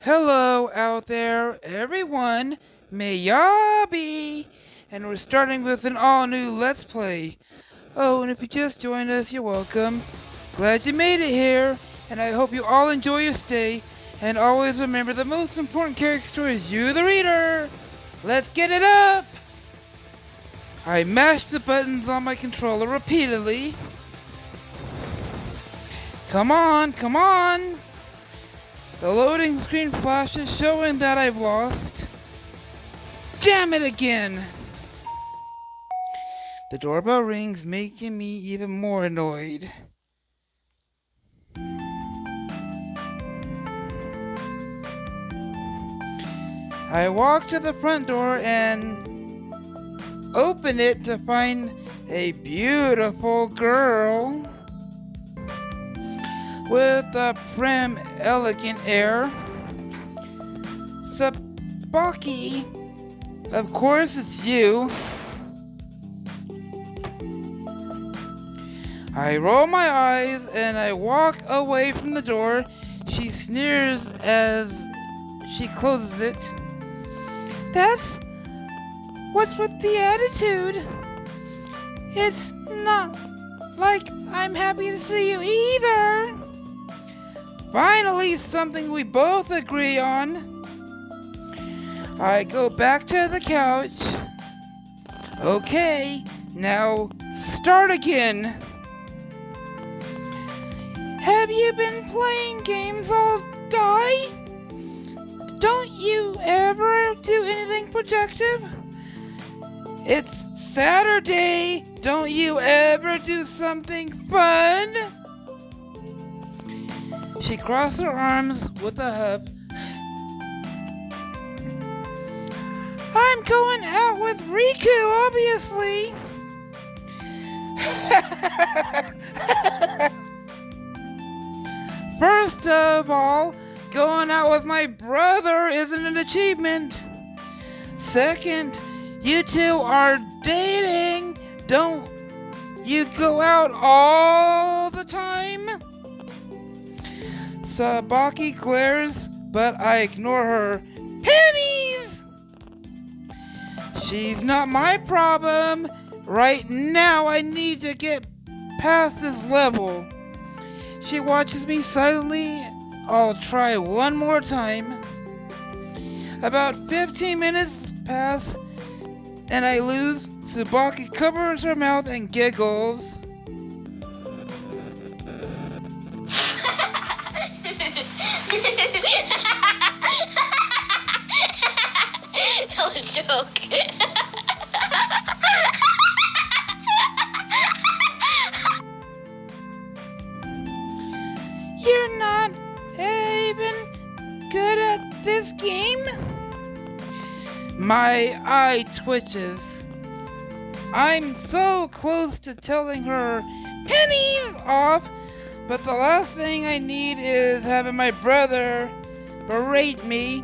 Hello out there, everyone. Miyabi! And we're starting with an all-new Let's Play. Oh, and if you just joined us, you're welcome. Glad you made it here, and I hope you all enjoy your stay. And always remember the most important character is you, the reader. Let's get it up! I mashed the buttons on my controller repeatedly. Come on, come on! The loading screen flashes showing that I've lost. Damn it again! The doorbell rings, making me even more annoyed. I walk to the front door and open it to find a beautiful girl with a prim, elegant air. Sabaki, of course it's you. I roll my eyes and I walk away from the door. She sneers as she closes it. That's what's with the attitude. It's not like I'm happy to see you either. Finally, something we both agree on. I go back to the couch. Okay, now start again. Have you been playing games all day? Don't you ever do anything productive? It's Saturday. Don't you ever do something fun? She crossed her arms with a hug. I'm going out with Riku, obviously. First of all, going out with my brother isn't an achievement. Second, you two are dating. Don't you go out all the time? Sabaki glares, but I ignore her. Pennies! She's not my problem. Right now, I need to get past this level. She watches me silently. I'll try one more time. About 15 minutes pass, and I lose. Tsubaki covers her mouth and giggles. Tell a joke. You're not even good at this game? My eye twitches. I'm so close to telling her pennies off, but the last thing I need is having my brother berate me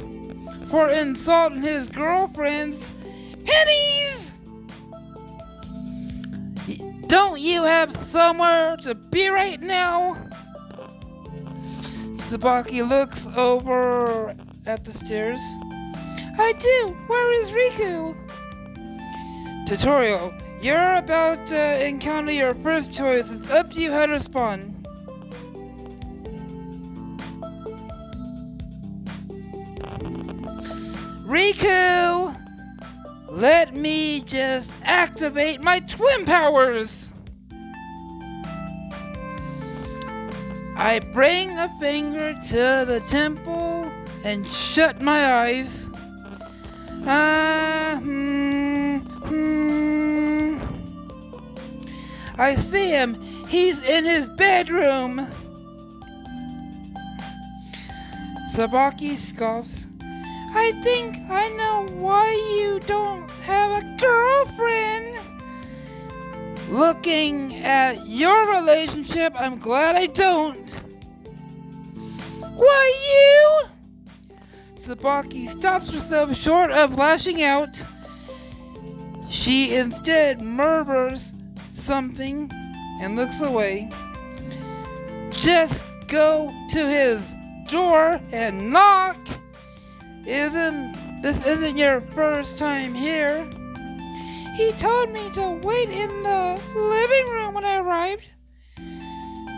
for insulting his girlfriend's pennies. Don't you have somewhere to be right now? Sabaki looks over at the stairs. I do. Where is Riku? Tutorial. You're about to encounter your first choice. It's up to you how to respond. Riku! Let me just activate my twin powers! I bring a finger to the temple and shut my eyes. I see him. He's in his bedroom. Sabaki scoffs. I think I know why you don't have a girlfriend. Looking at your relationship, I'm glad I don't. Why you? Sabaki stops herself short of lashing out. She instead murmurs something and looks away. Just go to his door and knock. This isn't your first time here. He told me to wait in the living room when I arrived.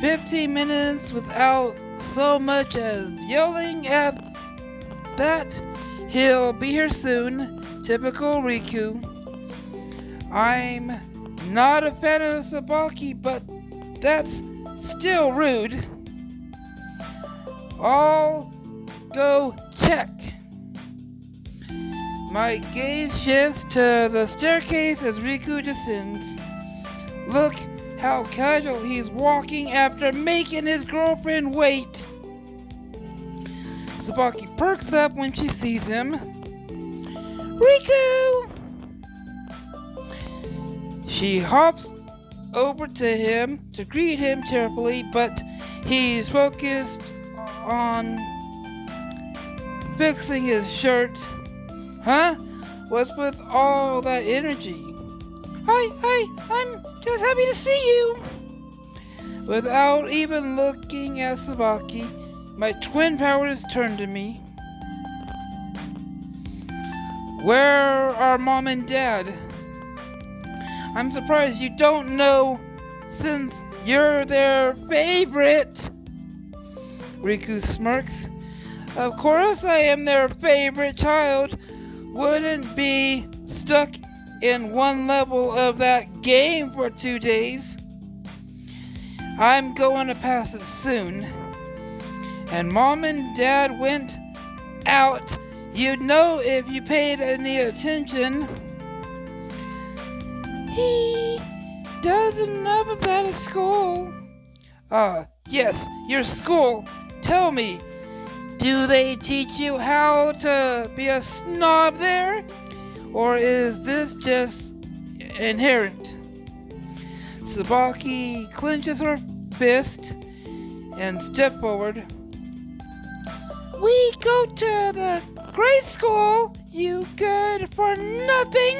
15 minutes without so much as yelling at that. He'll be here soon. Typical Riku. I'm not a fan of Sabaki, but that's still rude. I'll go check. My gaze shifts to the staircase as Riku descends. Look how casual he's walking after making his girlfriend wait. Sabaki perks up when she sees him. Riku! She hops over to him to greet him cheerfully, but he's focused on fixing his shirt. Huh? What's with all that energy? I'm just happy to see you. Without even looking at Sabaki, my twin powers turn to me. Where are Mom and Dad? I'm surprised you don't know since you're their favorite. Riku smirks. Of course I am their favorite child. Wouldn't be stuck in one level of that game for 2 days. I'm going to pass it soon. And Mom and Dad went out. You'd know if you paid any attention. He does enough of that at school. Yes, your school. Tell me, do they teach you how to be a snob there? Or is this just inherent? Sabaki clenches her fist and steps forward. We go to the grade school, you good for nothing!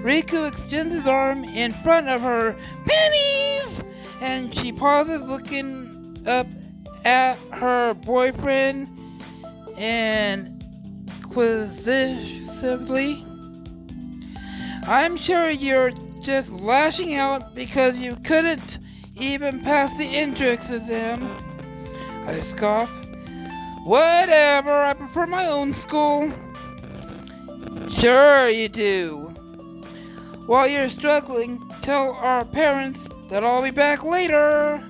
Riku extends his arm in front of her. Pennies! And she pauses, looking up at her boyfriend inquisitively. I'm sure you're just lashing out because you couldn't even pass the entrance exam. I scoff. Whatever, I prefer my own school. Sure you do. While you're struggling, tell our parents that I'll be back later.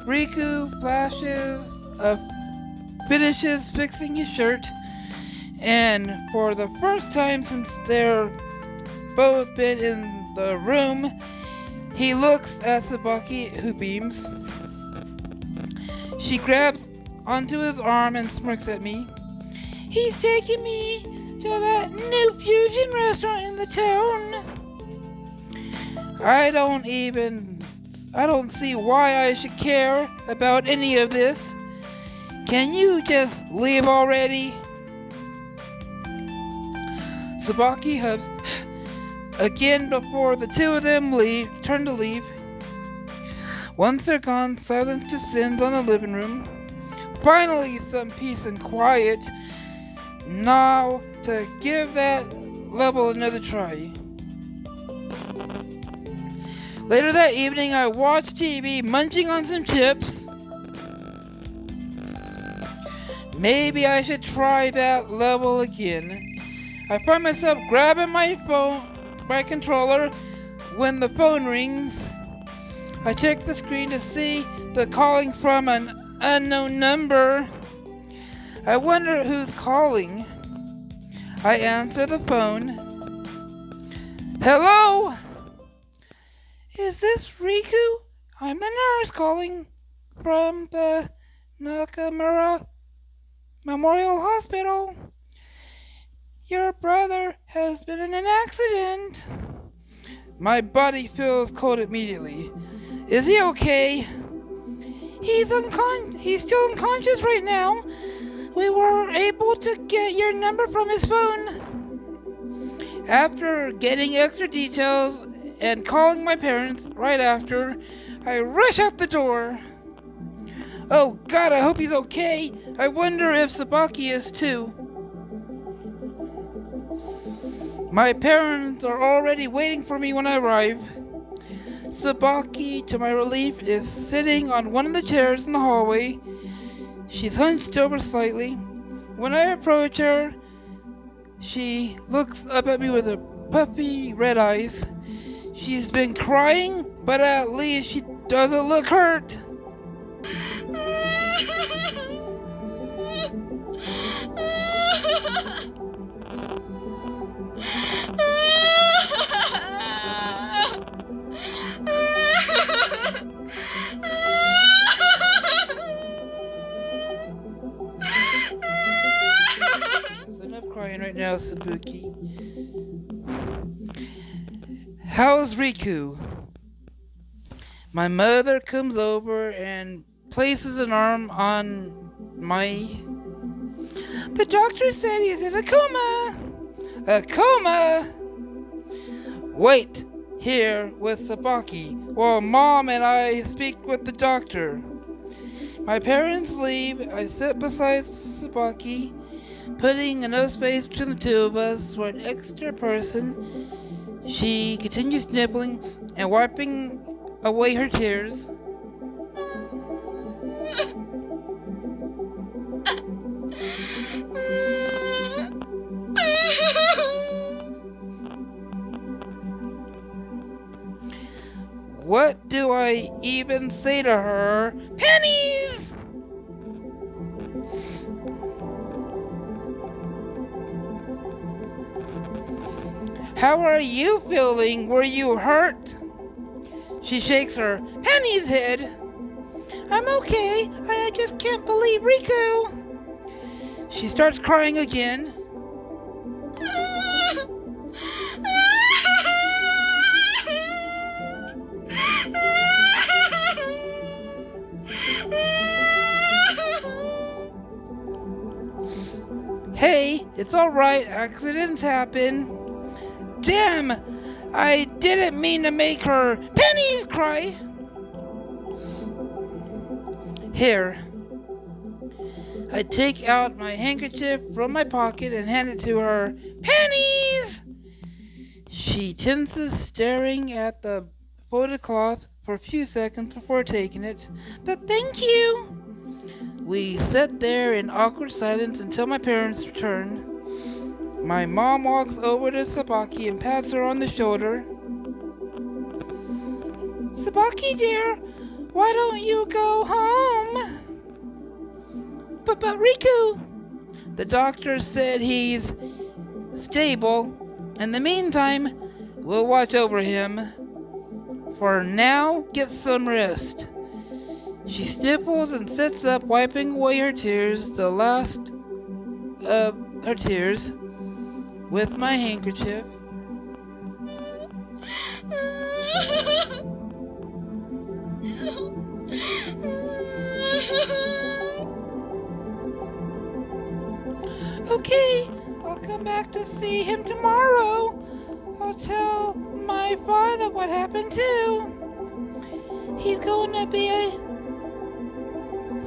Riku finishes fixing his shirt, and for the first time since they're both been in the room, he looks at Sabaki, who beams. She grabs onto his arm and smirks at me. He's taking me to that new fusion restaurant in the town. I don't see why I should care about any of this. Can you just leave already? Sabaki hubs again before the two of them turn to leave. Once they're gone, silence descends on the living room. Finally, some peace and quiet. Now to give that level another try. Later that evening, I watched TV, munching on some chips. Maybe I should try that level again. I find myself grabbing my controller when the phone rings. I check the screen to see the calling from an unknown number. I wonder who's calling. I answer the phone. Hello? Is this Riku? I'm the nurse calling from the Nakamura Memorial Hospital. Your brother has been in an accident. My body feels cold immediately. Is he okay? He's still unconscious right now. We were able to get your number from his phone. After getting extra details and calling my parents right after, I rush out the door. Oh God, I hope he's okay. I wonder if Sabaki is too. My parents are already waiting for me when I arrive. Sabaki, to my relief, is sitting on one of the chairs in the hallway. She's hunched over slightly. When I approach her, she looks up at me with her puffy red eyes. She's been crying, but at least she doesn't look hurt. There's enough crying right now, Sabuki. How's Riku? My mother comes over and places an arm on my... The doctor said he's in a coma! A coma! Wait here with Sabaki while Mom and I speak with the doctor. My parents leave. I sit beside Sabaki, putting enough space between the two of us for an extra person. She continues sniffling and wiping away her tears. What do I even say to her? Pennies! How are you feeling? Were you hurt? She shakes her Penny's head. I'm okay. I just can't believe Riku. She starts crying again. Hey, it's alright. Accidents happen. Damn! I didn't mean to make her Pennies cry. Here. I take out my handkerchief from my pocket and hand it to her. Pennies! She tenses, staring at the folded cloth for a few seconds before taking it. Thank you! We sit there in awkward silence until my parents return. My mom walks over to Sabaki and pats her on the shoulder. Sabaki dear, why don't you go home? But Riku! The doctor said he's stable. In the meantime, we'll watch over him. For now, get some rest. She sniffles and sits up, wiping away her tears, the last of her tears, with my handkerchief. Okay, I'll come back to see him tomorrow. I'll tell my father what happened too. He's going to be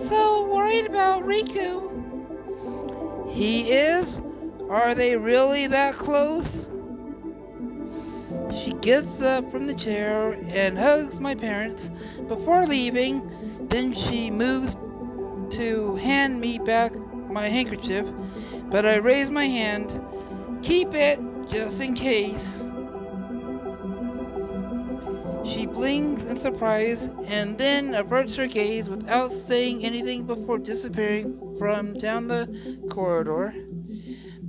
so worried about Riku. He is? Are they really that close? She gets up from the chair and hugs my parents before leaving. Then she moves to hand me back my handkerchief, but I raise my hand. Keep it, just in case. She blinks in surprise and then averts her gaze without saying anything before disappearing from down the corridor.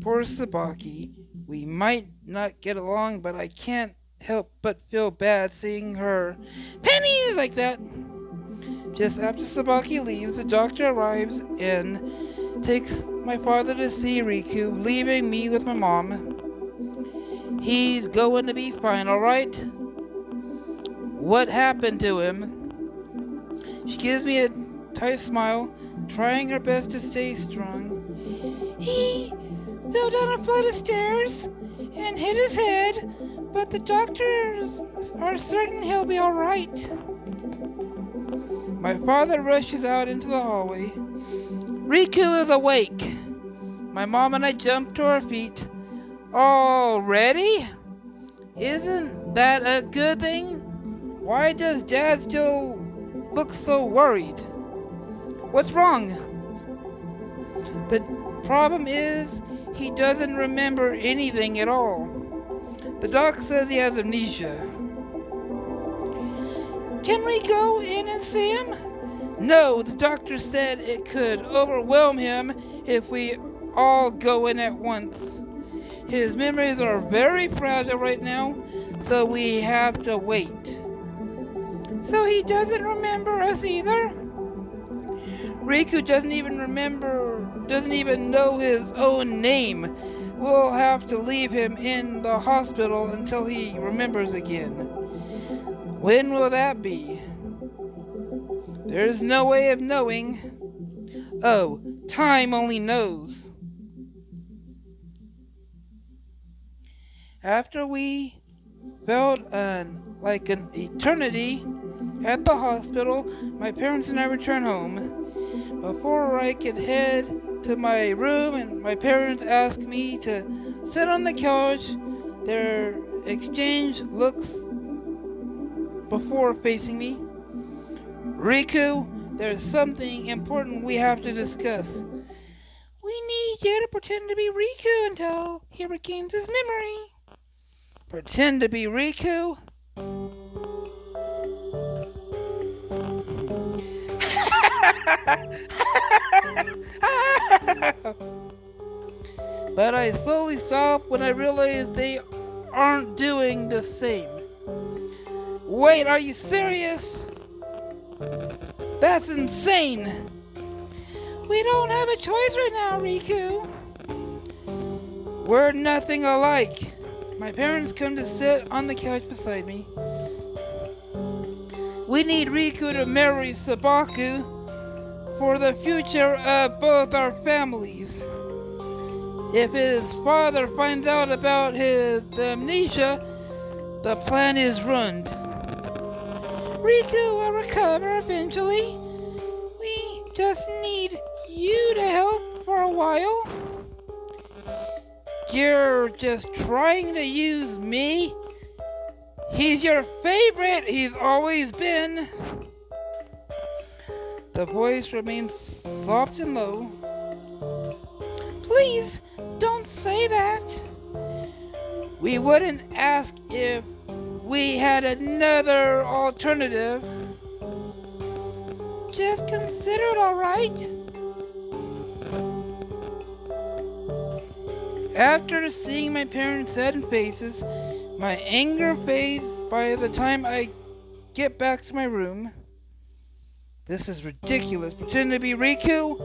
Poor Sabaki. We might not get along, but I can't help but feel bad seeing her Pennies like that. Just after Sabaki leaves, the doctor arrives and takes my father to see Riku, leaving me with my mom. He's going to be fine, alright? What happened to him? She gives me a tight smile, trying her best to stay strong. He fell down a flight of stairs and hit his head, but the doctors are certain he'll be alright. My father rushes out into the hallway. Riku is awake. My mom and I jump to our feet. Already? Isn't that a good thing? Why does Dad still look so worried? What's wrong? The problem is he doesn't remember anything at all. The doc says he has amnesia. Can we go in and see him? No, the doctor said it could overwhelm him if we all go in at once. His memories are very fragile right now, so we have to wait. So he doesn't remember us either? Riku doesn't even know his own name. We'll have to leave him in the hospital until he remembers again. When will that be? There's no way of knowing. Oh, time only knows. After we felt like an eternity at the hospital, my parents and I returned home. Before I could head to my room, and my parents asked me to sit on the couch, their exchange looks before facing me. Riku, there's something important we have to discuss. We need you to pretend to be Riku until he regains his memory. Pretend to be Riku? But I slowly stopped when I realized they aren't doing the same. Wait, are you serious? That's insane! We don't have a choice right now, Riku. We're nothing alike. My parents come to sit on the couch beside me. We need Riku to marry Sabaku for the future of both our families. If his father finds out about the amnesia, the plan is ruined. Riku will recover eventually. We just need you to help for a while. You're just trying to use me? He's your favorite. He's always been. The voice remains soft and low. Please, don't say that. We wouldn't ask if we had another alternative. Just consider it, alright? After seeing my parents' saddened faces, my anger fades by the time I get back to my room. This is ridiculous. Pretend to be Riku?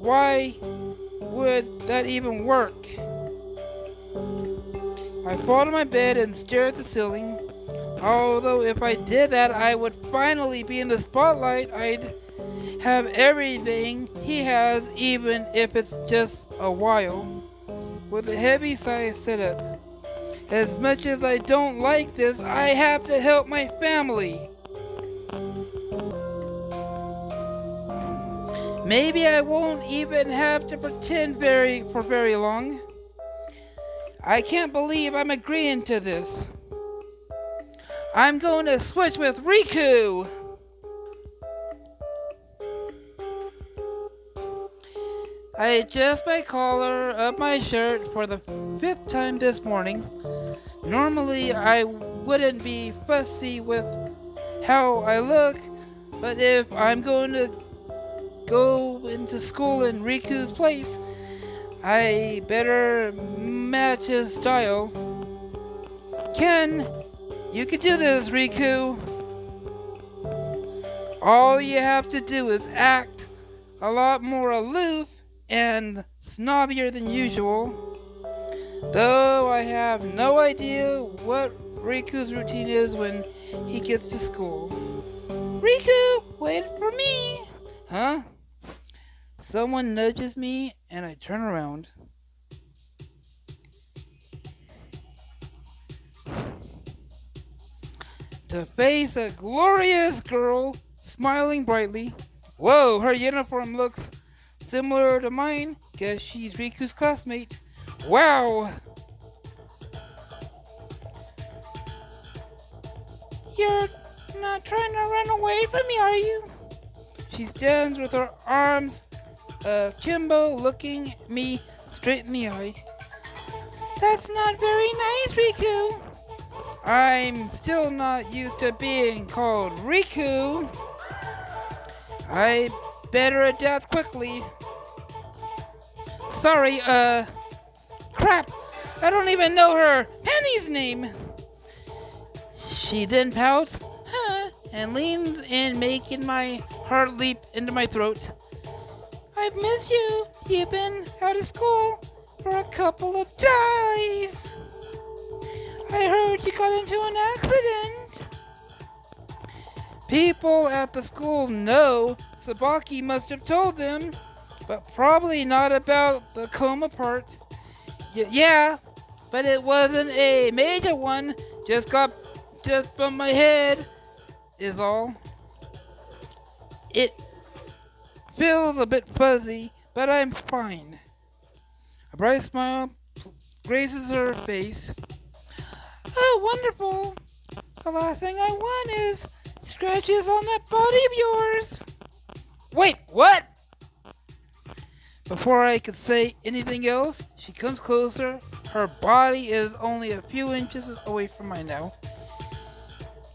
Why would that even work? I fall to my bed and stare at the ceiling. Although if I did that, I would finally be in the spotlight. I'd have everything he has, even if it's just a while. With a heavy sigh, I sit up. As much as I don't like this, I have to help my family. Maybe I won't even have to pretend for very long. I can't believe I'm agreeing to this. I'm going to switch with Riku! I adjust my collar of my shirt for the 5th time this morning. Normally I wouldn't be fussy with how I look, but if I'm going to go into school in Riku's place, I better match his style. Ken, you can do this, Riku. All you have to do is act a lot more aloof and snobbier than usual. Though I have no idea what Riku's routine is when he gets to school. Riku, wait for me! Huh? Someone nudges me and I turn around. To face a glorious girl smiling brightly. Whoa, her uniform looks similar to mine. Guess she's Riku's classmate. Wow! You're not trying to run away from me, are you? She stands with her arms akimbo, looking me straight in the eye. That's not very nice, Riku. I'm still not used to being called Riku. I better adapt quickly. Sorry, crap. I don't even know her Penny's name. She then pouts, and leans in, making my heart leap into my throat. I've missed you. You've been out of school for a couple of days. I heard you got into an accident. People at the school know. Sabaki must have told them, but probably not about the coma part. Yeah, but it wasn't a major one. Just bumped my head, is all. It feels a bit fuzzy, but I'm fine. A bright smile graces her face. Oh, wonderful. The last thing I want is scratches on that body of yours. Wait, what? Before I could say anything else, she comes closer. Her body is only a few inches away from mine now.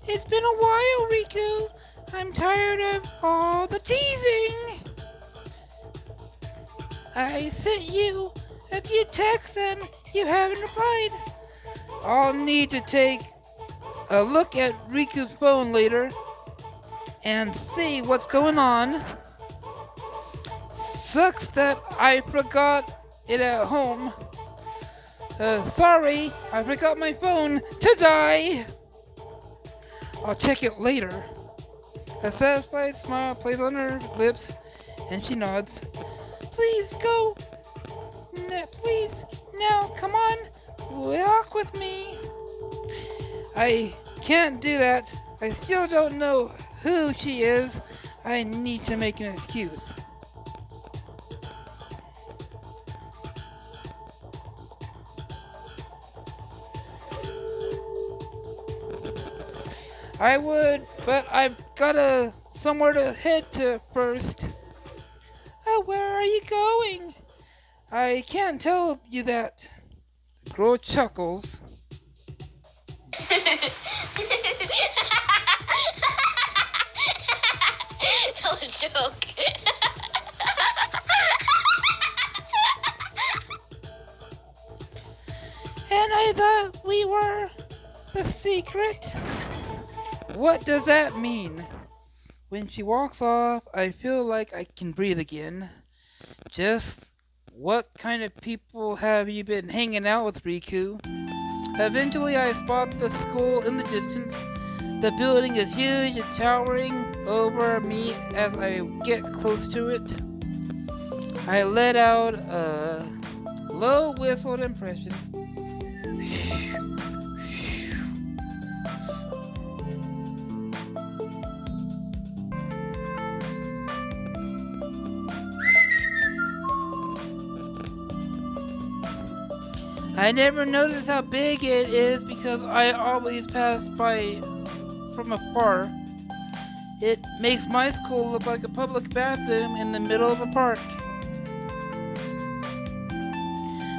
It's been a while, Riku. I'm tired of all the teasing. I sent you a few texts and you haven't replied. I'll need to take a look at Riku's phone later and see what's going on. Sucks that I forgot it at home. Sorry, I forgot my phone to die. I'll check it later. A satisfied smile plays on her lips, and she nods. Please go. Please, now, come on. Walk with me. I can't do that. I still don't know who she is. I need to make an excuse. I would, but I've got somewhere to head to first. Oh, where are you going? I can't tell you that. The girl chuckles. Tell a joke. And I thought we were the secret. What does that mean? When she walks off, I feel like I can breathe again. Just what kind of people have you been hanging out with, Riku? Eventually, I spot the school in the distance. The building is huge and towering over me as I get close to it. I let out a low whistled impression. I never noticed how big it is because I always pass by from afar. It makes my school look like a public bathroom in the middle of a park.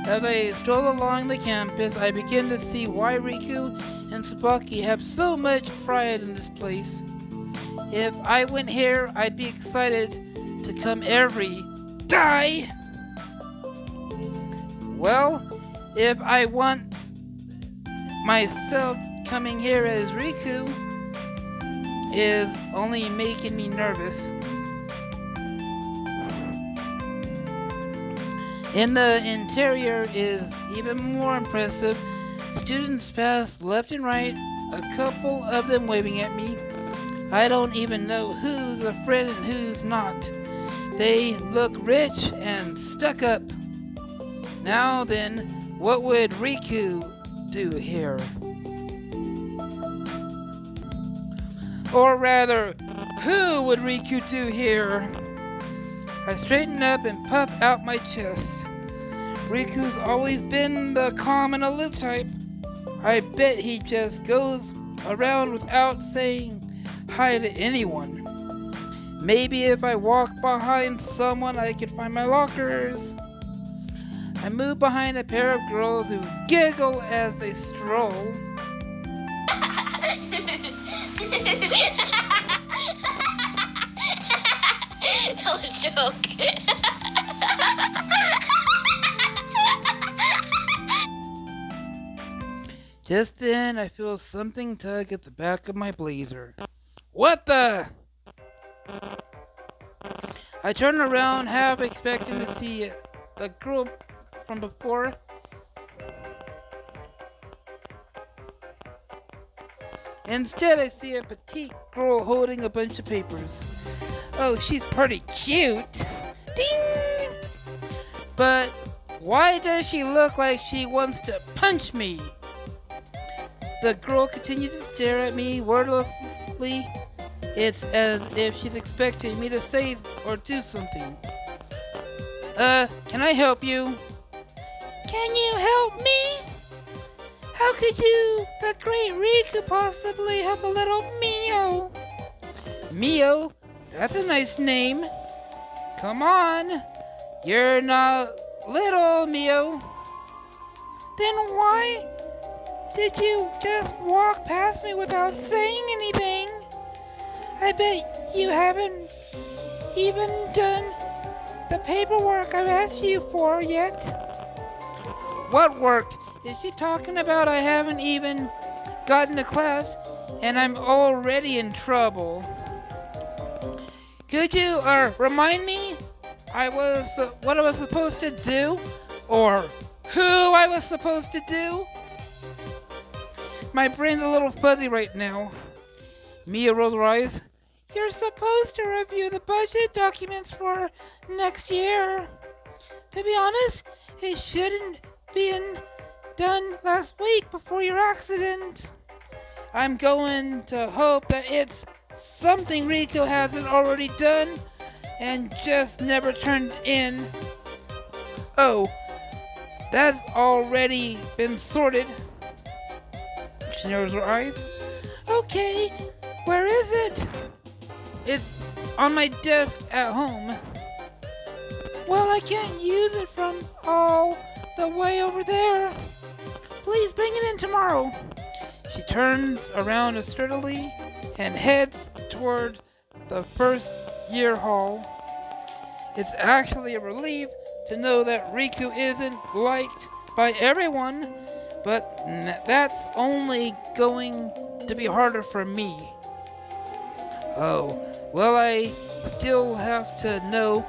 As I stroll along the campus, I begin to see why Riku and Sabaki have so much pride in this place. If I went here, I'd be excited to come every day. Well, if I want myself, coming here as Riku is only making me nervous. In the interior is even more impressive. Students pass left and right, a couple of them waving at me. I don't even know who's a friend and who's not. They look rich and stuck up. Now then, what would Riku do here? Or rather, Who would Riku do here? I straighten up and puff out my chest. Riku's always been the calm and aloof type. I bet he just goes around without saying hi to anyone. Maybe if I walk behind someone I could find my lockers. I move behind a pair of girls who giggle as they stroll. Tell a joke. Just then, I feel something tug at the back of my blazer. What the? I turn around, half expecting to see the girl from before. Instead, I see a petite girl holding a bunch of papers. Oh, she's pretty cute. Ding! But why does she look like she wants to punch me? The girl continues to stare at me wordlessly. It's as if she's expecting me to say or do something. Can I help you? Can you help me? How could you, the great Riku, possibly help a little Mio? Mio? That's a nice name. Come on. You're not little, Mio. Then why did you just walk past me without saying anything? I bet you haven't even done the paperwork I've asked you for yet. What work? Is she talking about I haven't even gotten to class and I'm already in trouble? Could you remind me what I was supposed to do? Or who I was supposed to do? My brain's a little fuzzy right now. Mia rolls her eyes. You're supposed to review the budget documents for next year. To be honest, it shouldn't been done last week before your accident. I'm going to hope that it's something Riko hasn't already done and just never turned in. Oh, that's already been sorted. She narrows her eyes. Okay, where is it? It's on my desk at home. Well, I can't use it from all the way over there. Please bring it in tomorrow. She turns around sturdily and heads toward the first year hall. It's actually a relief to know that Riku isn't liked by everyone, but that's only going to be harder for me. Oh, well, I still have to know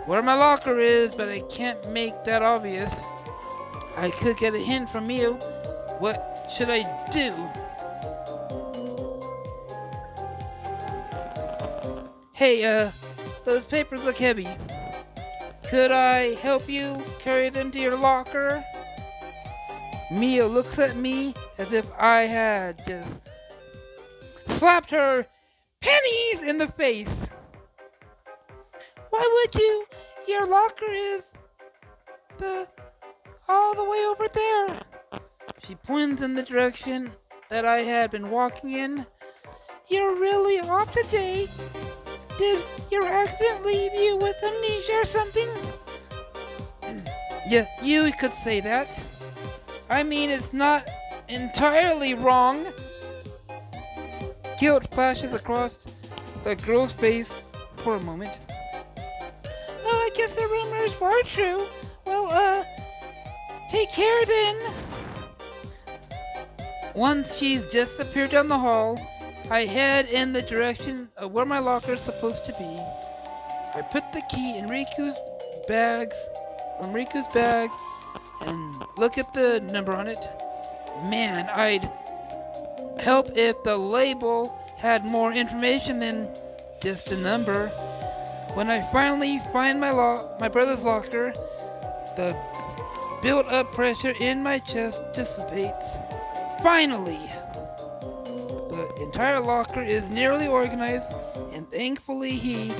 where my locker is, but I can't make that obvious. I could get a hint from you. What should I do? Hey, those papers look heavy. Could I help you carry them to your locker? Mia looks at me as if I had just slapped her pennies in the face. Why would you? Your locker is all the way over there. She points in the direction that I had been walking in. You're really off today. Did your accident leave you with amnesia or something? Yeah, you could say that. I mean, it's not entirely wrong. Guilt flashes across the girl's face for a moment. Oh, I guess the rumors were true. Well, take care then. Once she's disappeared down the hall, I head in the direction of where my locker is supposed to be. I put the key in Riku's bag and look at the number on it. Man, I'd help if the label had more information than just a number. When I finally find my brother's locker, the built-up pressure in my chest dissipates. Finally! The The entire locker is nearly organized, and thankfully he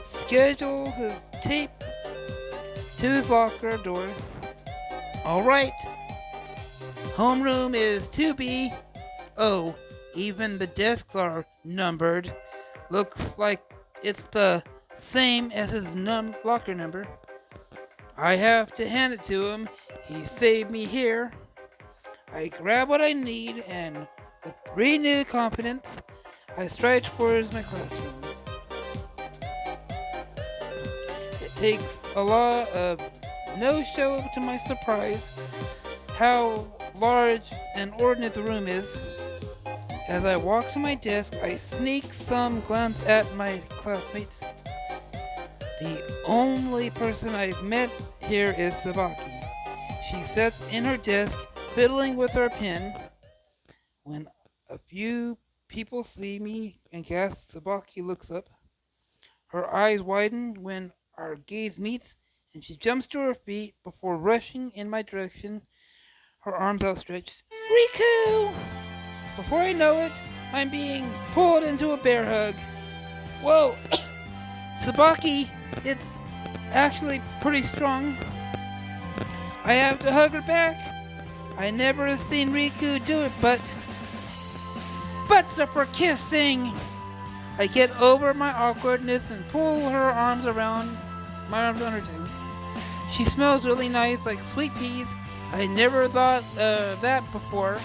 schedules his tape to his locker door. Alright, homeroom is 2B. Oh, even the desks are numbered. Looks like it's the same as his locker number. I have to hand it to him. He saved me here. I grab what I need and with renewed confidence, I stride towards my classroom. It takes a lot of no-show to my surprise how large and ordinate the room is. As I walk to my desk, I sneak some glance at my classmates. The only person I've met here is Sabaki. She sits in her desk, fiddling with her pen. When a few people see me and gasp, Sabaki looks up. Her eyes widen when our gaze meets, and she jumps to her feet before rushing in my direction, her arms outstretched. Riku! Before I know it, I'm being pulled into a bear hug. Whoa! Sabaki, it's actually pretty strong. I have to hug her back. I never have seen Riku do it, but butts are for kissing. I get over my awkwardness and pull her arms around her too. She smells really nice, like sweet peas. I never thought that before.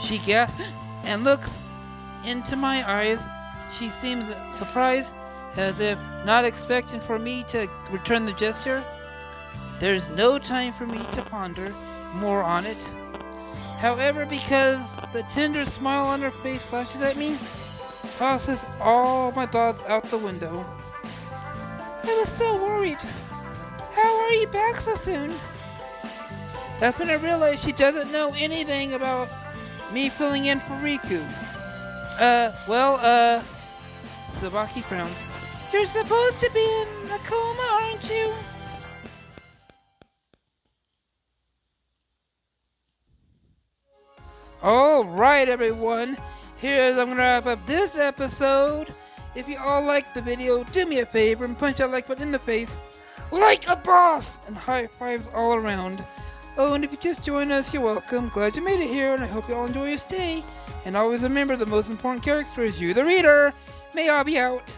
She gasps and looks into my eyes. She seems surprised, as if not expecting for me to return the gesture. There's no time for me to ponder more on it. However, because the tender smile on her face flashes at me, tosses all my thoughts out the window. I was so worried. How are you back so soon? That's when I realized she doesn't know anything about me filling in for Riku. Sabaki frowns. You're supposed to be in a coma, aren't you? Alright everyone, I'm gonna wrap up this episode. If you all liked the video, do me a favor and punch that like button in the face like a boss, and high fives all around. Oh, and if you just joined us, you're welcome. Glad you made it here, and I hope you all enjoy your stay. And always remember, the most important character is you, the reader. May I be out.